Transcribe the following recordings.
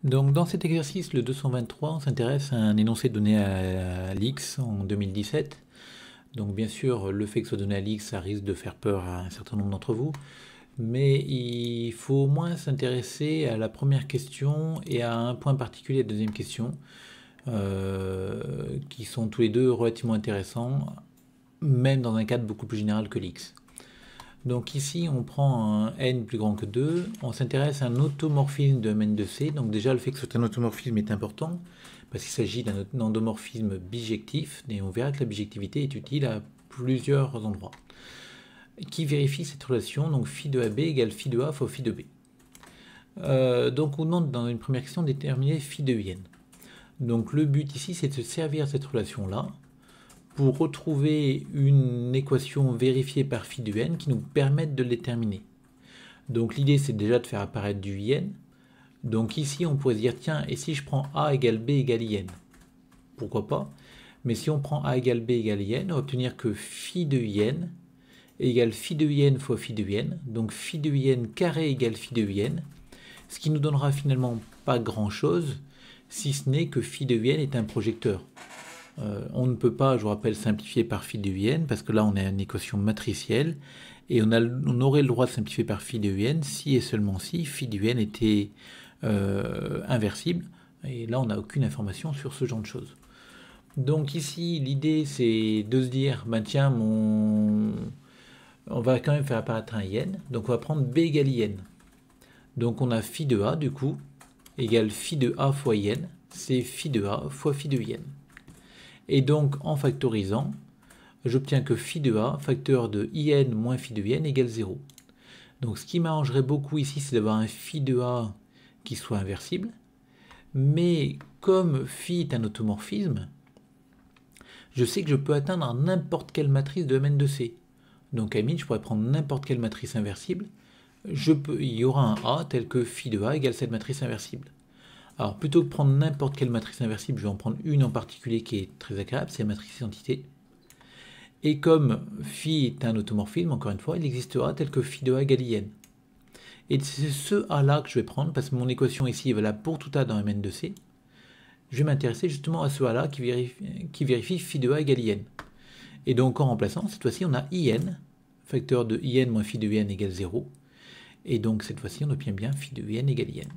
Donc dans cet exercice, le 223, on s'intéresse à un énoncé donné à l'X en 2017. Donc bien sûr, le fait que ce soit donné à l'X, ça risque de faire peur à un certain nombre d'entre vous. Mais il faut au moins s'intéresser à la première question et à un point particulier, la deuxième question, qui sont tous les deux relativement intéressants, même dans un cadre beaucoup plus général que l'X. Donc ici, on prend un n plus grand que 2, on s'intéresse à un automorphisme de n de c. Donc déjà, le fait que ce soit un automorphisme est important, parce qu'il s'agit d'un endomorphisme bijectif, et on verra que la bijectivité est utile à plusieurs endroits. Qui vérifie cette relation, donc phi de AB égale phi de A fois phi de B. Donc on demande dans une première question de déterminer phi de n. Donc le but ici, c'est de se servir de cette relation-là, pour retrouver une équation vérifiée par phi de n qui nous permette de le déterminer. Donc l'idée c'est déjà de faire apparaître du in. Donc ici on pourrait se dire tiens, et si je prends a égale b égale in? Pourquoi pas? Mais si on prend a égale b égale in, on va obtenir que phi de in égale phi de in fois phi de n. Donc phi de in carré égale phi de in. Ce qui nous donnera finalement pas grand chose, si ce n'est que phi de n est un projecteur. On ne peut pas, je vous rappelle, simplifier par phi de n, parce que là on a une équation matricielle, et on aurait le droit de simplifier par phi de n si et seulement si phi de n était inversible, et là on n'a aucune information sur ce genre de choses. Donc ici l'idée c'est de se dire, ben tiens, on va quand même faire apparaître un in, donc on va prendre b égale in. Donc on a phi de a du coup, égale phi de a fois in, c'est phi de a fois phi de in. Et donc, en factorisant, j'obtiens que phi de a, facteur de in moins phi de n, égale 0. Donc, ce qui m'arrangerait beaucoup ici, c'est d'avoir un phi de a qui soit inversible. Mais comme phi est un automorphisme, je sais que je peux atteindre n'importe quelle matrice de Mn de C. Donc, à limite, je pourrais prendre n'importe quelle matrice inversible. Il y aura un a tel que phi de a égale cette matrice inversible. Alors, plutôt que prendre n'importe quelle matrice inversible, je vais en prendre une en particulier qui est très agréable, c'est la matrice identité. Et comme phi est un automorphisme, encore une fois, il existera tel que phi de a égale in. Et c'est ce a-là que je vais prendre, parce que mon équation ici est valable pour tout a dans Mn de C. Je vais m'intéresser justement à ce a-là qui vérifie phi de a égale in. Et donc, en remplaçant, cette fois-ci, on a in, facteur de in moins phi de n égale 0. Et donc, cette fois-ci, on obtient bien phi de n égale in.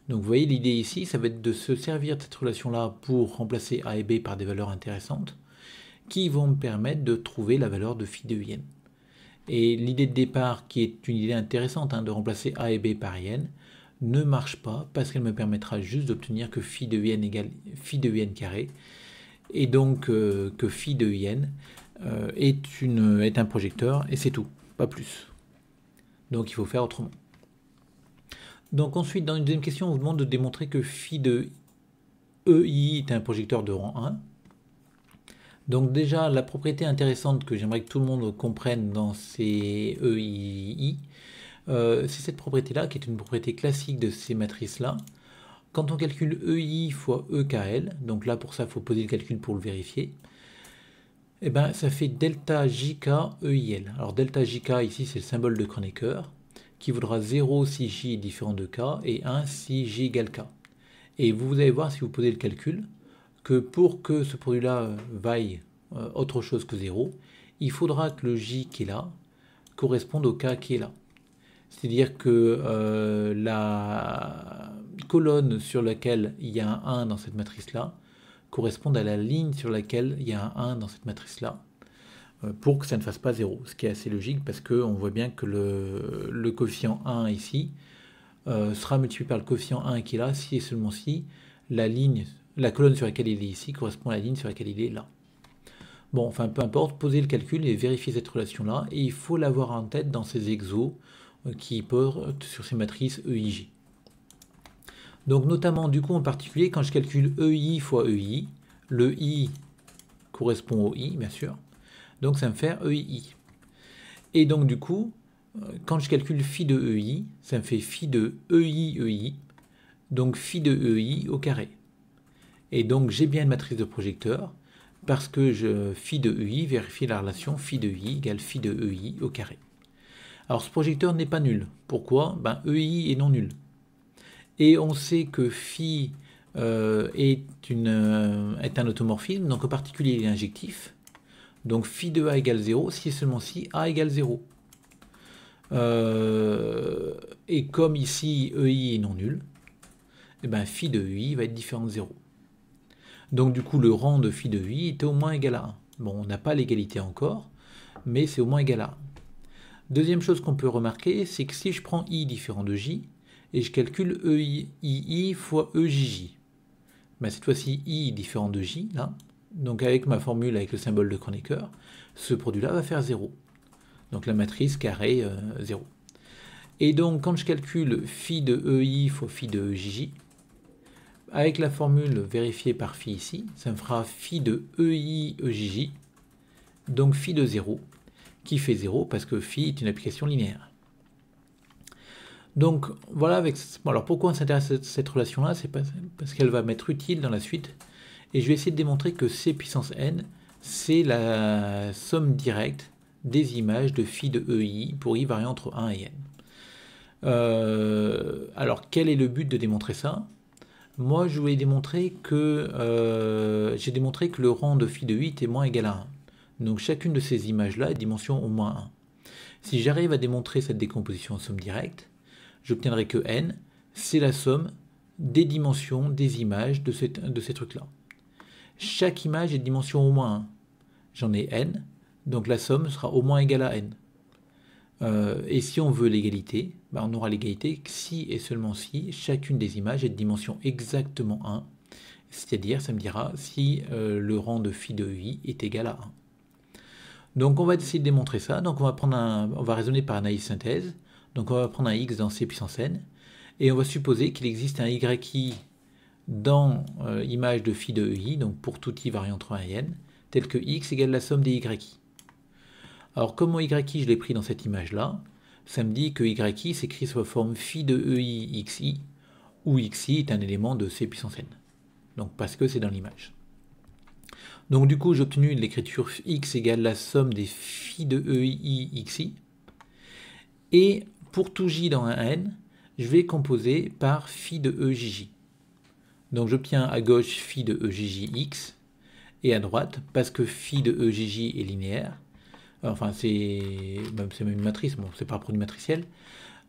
Donc vous voyez, l'idée ici, ça va être de se servir de cette relation-là pour remplacer a et b par des valeurs intéressantes qui vont me permettre de trouver la valeur de phi de in. Et l'idée de départ, qui est une idée intéressante, de remplacer a et b par in, ne marche pas parce qu'elle me permettra juste d'obtenir que phi de in égale phi de in carré, et donc que phi de in est un projecteur, et c'est tout, pas plus. Donc il faut faire autrement. Donc ensuite, dans une deuxième question, on vous demande de démontrer que phi de EI est un projecteur de rang 1. Donc déjà, la propriété intéressante que j'aimerais que tout le monde comprenne dans ces EII, c'est cette propriété-là, qui est une propriété classique de ces matrices-là. Quand on calcule EI fois EKL, donc là pour ça, il faut poser le calcul pour le vérifier, et ben, ça fait delta JK EIL. Alors delta JK, ici, c'est le symbole de Kronecker, qui vaudra 0 si J est différent de K et 1 si J égale K. Et vous allez voir, si vous posez le calcul, que pour que ce produit-là vaille autre chose que 0, il faudra que le J qui est là corresponde au K qui est là. C'est-à-dire que la colonne sur laquelle il y a un 1 dans cette matrice-là corresponde à la ligne sur laquelle il y a un 1 dans cette matrice-là, pour que ça ne fasse pas 0, ce qui est assez logique parce qu'on voit bien que le coefficient 1 ici sera multiplié par le coefficient 1 qui est là, si et seulement si la colonne sur laquelle il est ici correspond à la ligne sur laquelle il est là. Bon, enfin peu importe, posez le calcul et vérifiez cette relation-là, et il faut l'avoir en tête dans ces exos qui portent sur ces matrices EIJ. Donc notamment, du coup, en particulier, quand je calcule EI fois EI, le I correspond au I, bien sûr, donc ça me fait EI. Et donc du coup, quand je calcule phi de EI, ça me fait phi de EI, donc phi de EI au carré. Et donc j'ai bien une matrice de projecteur, parce que phi de EI vérifie la relation phi de EI égale phi de EI au carré. Alors ce projecteur n'est pas nul. Pourquoi? EI est non nul. Et on sait que phi est un automorphisme, donc en particulier il est injectif. Donc phi de A égale 0 si et seulement si A égale 0. Et comme ici EI est non nul, et ben phi de EI va être différent de 0. Donc du coup le rang de phi de EI est au moins égal à 1. Bon, on n'a pas l'égalité encore, mais c'est au moins égal à 1. Deuxième chose qu'on peut remarquer, c'est que si je prends I différent de J, et je calcule EI fois EJJ, ben cette fois-ci I différent de J, là, donc avec ma formule avec le symbole de Kronecker, ce produit-là va faire 0. Donc la matrice carré 0. Et donc quand je calcule phi de EI fois phi de EJJ, avec la formule vérifiée par phi ici, ça me fera phi de EI EJJ, donc phi de 0, qui fait 0 parce que phi est une application linéaire. Donc voilà, alors pourquoi on s'intéresse à cette relation-là, c'est parce qu'elle va m'être utile dans la suite, et je vais essayer de démontrer que C puissance n, c'est la somme directe des images de phi de EI pour I variant entre 1 et n. Alors quel est le but de démontrer ça? Moi je voulais démontrer que j'ai démontré que le rang de phi de 8 est moins égal à 1. Donc chacune de ces images-là est dimension au moins 1. Si j'arrive à démontrer cette décomposition en somme directe, j'obtiendrai que n, c'est la somme des dimensions des images de ces trucs-là. Chaque image est de dimension au moins 1. J'en ai n, donc la somme sera au moins égale à n. Et si on veut l'égalité, ben on aura l'égalité si et seulement si chacune des images est de dimension exactement 1, c'est-à-dire ça me dira si le rang de phi de i est égal à 1. Donc on va essayer de démontrer ça. Donc on va raisonner par analyse synthèse. Donc on va prendre un x dans C puissance n, et on va supposer qu'il existe un yi dans image de phi de i, donc pour tout i variant entre 1 et n, tel que x égale la somme des yi. Alors comme mon yi je l'ai pris dans cette image-là, ça me dit que yi s'écrit sous la forme phi de ei xi, où xi est un élément de C puissance n. Donc parce que c'est dans l'image. Donc du coup j'ai obtenu l'écriture x égale la somme des phi de ei xi, et pour tout j dans un n, je vais composer par phi de EJJ. Donc j'obtiens à gauche phi de EJJX, et à droite, parce que phi de EJJ est linéaire, enfin c'est même une matrice, bon c'est pas un produit matriciel,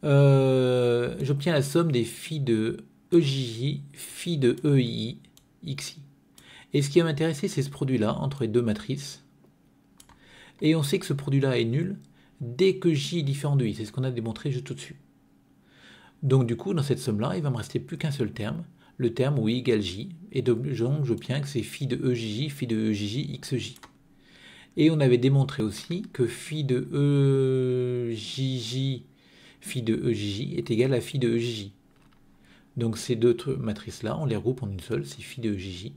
j'obtiens la somme des phi de EJJ, phi de EI, XI. Et ce qui va m'intéresser, c'est ce produit-là, entre les deux matrices, et on sait que ce produit-là est nul dès que J est différent de I, c'est ce qu'on a démontré juste au-dessus. Donc du coup, dans cette somme-là, il va me rester plus qu'un seul terme, le terme où I égale J, et donc j'obtiens que c'est phi de EJJ, phi de EJJ, XJ. Et on avait démontré aussi que phi de EJJ, phi de EJJ est égal à phi de EJJ. Donc ces deux matrices-là, on les regroupe en une seule, c'est phi de EJJ.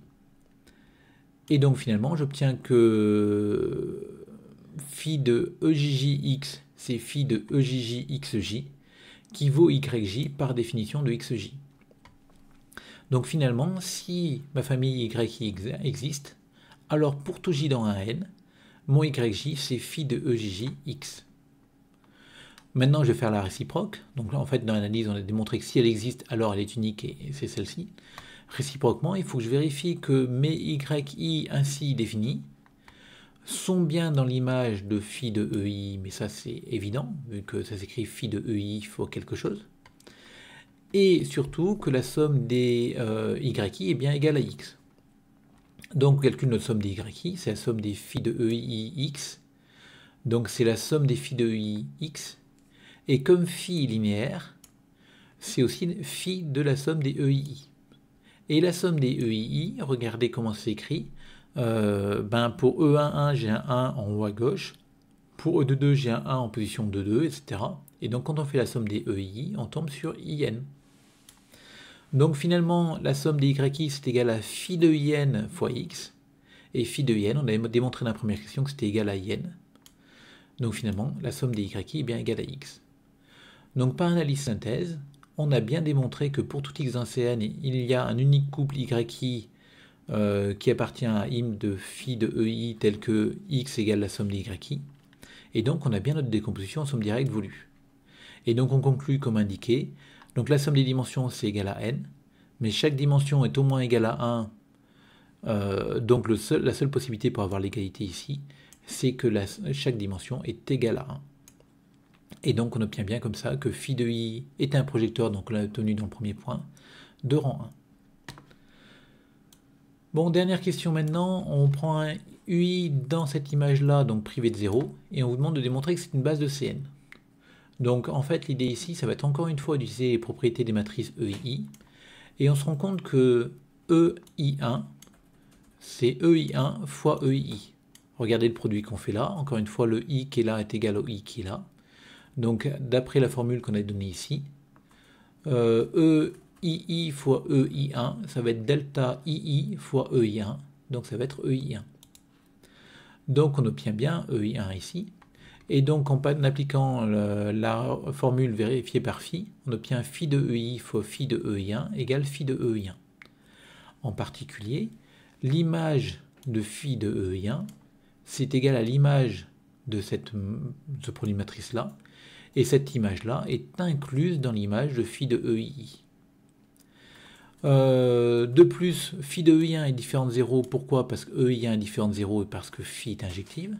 Et donc finalement, j'obtiens que phi de EJJX, c'est phi de EJJXJ, qui vaut YJ par définition de XJ. Donc finalement, si ma famille YI existe, alors pour tout J dans un N, mon YJ c'est phi de EJJX. Maintenant, je vais faire la réciproque. Donc là, en fait, dans l'analyse, on a démontré que si elle existe, alors elle est unique et c'est celle-ci. Réciproquement, il faut que je vérifie que mes YI ainsi définis sont bien dans l'image de phi de EI, mais ça c'est évident, vu que ça s'écrit phi de EI fois quelque chose. Et surtout que la somme des YI est bien égale à X. Donc on calcule notre somme des YI, c'est la somme des phi de EI X. Donc c'est la somme des phi de EI X. Et comme phi est linéaire, c'est aussi phi de la somme des EI. Et la somme des EI, regardez comment c'est écrit. Pour E11, j'ai un 1 en haut à gauche. Pour E22, j'ai un 1 en position 2,2, etc. Et donc quand on fait la somme des EI, on tombe sur IN. Donc finalement, la somme des YI, c'est égal à phi de IN fois X. Et phi de IN, on avait démontré dans la première question que c'était égal à IN. Donc finalement, la somme des YI est bien égale à X. Donc par analyse synthèse, on a bien démontré que pour tout X dans Cn, il y a un unique couple YI qui appartient à im de phi de EI tel que X égale la somme des YI. Et donc on a bien notre décomposition en somme directe voulue. Et donc on conclut comme indiqué. Donc la somme des dimensions, c'est égal à n, mais chaque dimension est au moins égale à 1, donc la seule possibilité pour avoir l'égalité ici, c'est que chaque dimension est égale à 1. Et donc on obtient bien comme ça que phi de i est un projecteur, donc on l'a obtenu dans le premier point, de rang 1. Bon, dernière question maintenant, on prend un UI dans cette image-là, donc privé de 0, et on vous demande de démontrer que c'est une base de Cn. Donc en fait, l'idée ici, ça va être encore une fois d'utiliser les propriétés des matrices EI, et on se rend compte que EI1, c'est EI1 fois EI. Regardez le produit qu'on fait là, encore une fois, le I qui est là est égal au I qui est là. Donc d'après la formule qu'on a donnée ici, EII fois EI1, ça va être delta II fois EI1, donc ça va être EI1. Donc on obtient bien EI1 ici, et donc en appliquant la formule vérifiée par phi, on obtient phi de EI fois phi de EI1 égale phi de EI1. En particulier, l'image de phi de EI1, c'est égal à l'image de ce produit matrice-là, et cette image-là est incluse dans l'image de phi de EI. De plus, phi de EI1 est différent de 0. Pourquoi? Parce que EI1 est différent de 0 et parce que phi est injective.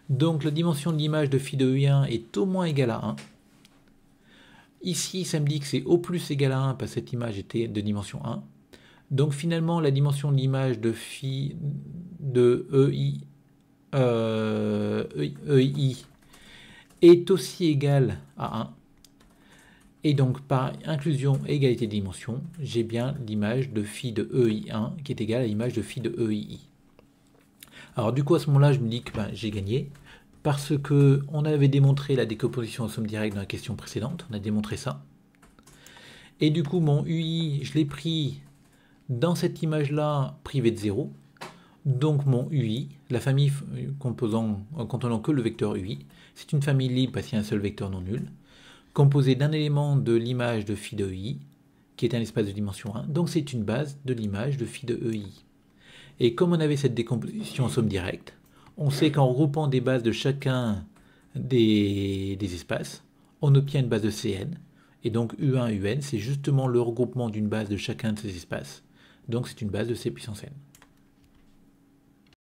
Donc la dimension de l'image de phi de EI1 est au moins égale à 1. Ici, ça me dit que c'est au plus égal à 1 parce que cette image était de dimension 1. Donc finalement, la dimension de l'image de phi de EI est aussi égale à 1. Et donc par inclusion et égalité de dimension, j'ai bien l'image de phi de EI1 qui est égale à l'image de phi de EI. Alors du coup à ce moment-là, je me dis que j'ai gagné, parce que on avait démontré la décomposition en somme directe dans la question précédente, on a démontré ça. Et du coup mon UI, je l'ai pris dans cette image-là privée de 0. Donc mon UI, la famille contenant que le vecteur UI, c'est une famille libre parce qu'il y a un seul vecteur non nul, composée d'un élément de l'image de phi de EI, qui est un espace de dimension 1, donc c'est une base de l'image de phi de EI. Et comme on avait cette décomposition en somme directe, on sait qu'en regroupant des bases de chacun des espaces, on obtient une base de Cn, et donc U1, Un, c'est justement le regroupement d'une base de chacun de ces espaces, donc c'est une base de C puissance n.